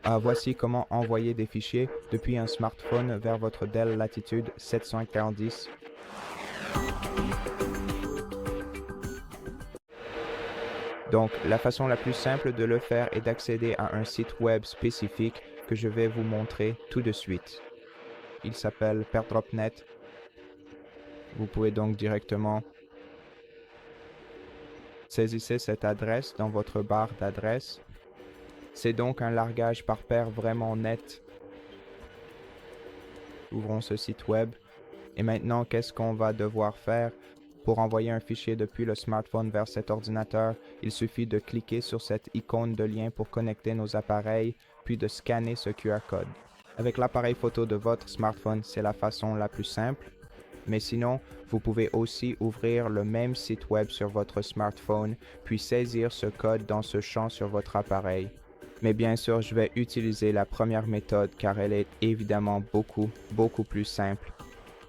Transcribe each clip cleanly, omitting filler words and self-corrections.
Voici comment envoyer des fichiers depuis un smartphone vers votre Dell Latitude 740. Donc, la façon la plus simple de le faire est d'accéder à un site web spécifique que je vais vous montrer tout de suite. Il s'appelle Pairdrop.net. Vous pouvez donc directement saisir cette adresse dans votre barre d'adresse. C'est donc un largage par paire vraiment net. Ouvrons ce site web. Et maintenant, qu'est-ce qu'on va devoir faire? Pour envoyer un fichier depuis le smartphone vers cet ordinateur, il suffit de cliquer sur cette icône de lien pour connecter nos appareils, puis de scanner ce QR code. Avec l'appareil photo de votre smartphone, c'est la façon la plus simple. Mais sinon, vous pouvez aussi ouvrir le même site web sur votre smartphone, puis saisir ce code dans ce champ sur votre appareil. Mais bien sûr, je vais utiliser la première méthode car elle est évidemment beaucoup plus simple.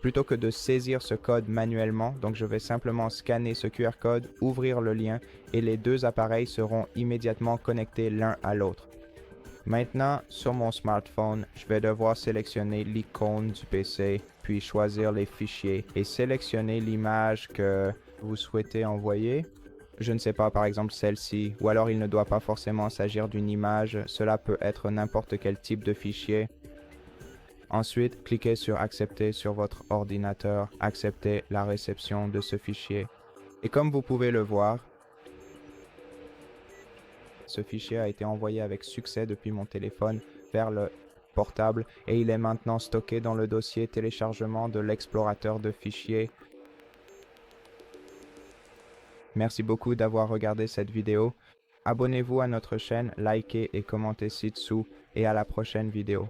Plutôt que de saisir ce code manuellement, donc je vais simplement scanner ce QR code, ouvrir le lien et les deux appareils seront immédiatement connectés l'un à l'autre. Maintenant, sur mon smartphone, je vais devoir sélectionner l'icône du PC, puis choisir les fichiers et sélectionner l'image que vous souhaitez envoyer. Je ne sais pas, par exemple celle-ci, ou alors il ne doit pas forcément s'agir d'une image, cela peut être n'importe quel type de fichier. Ensuite, cliquez sur Accepter sur votre ordinateur, acceptez la réception de ce fichier. Et comme vous pouvez le voir, ce fichier a été envoyé avec succès depuis mon téléphone vers le portable et il est maintenant stocké dans le dossier téléchargement de l'explorateur de fichiers. Merci beaucoup d'avoir regardé cette vidéo. Abonnez-vous à notre chaîne, likez et commentez ci-dessous et à la prochaine vidéo.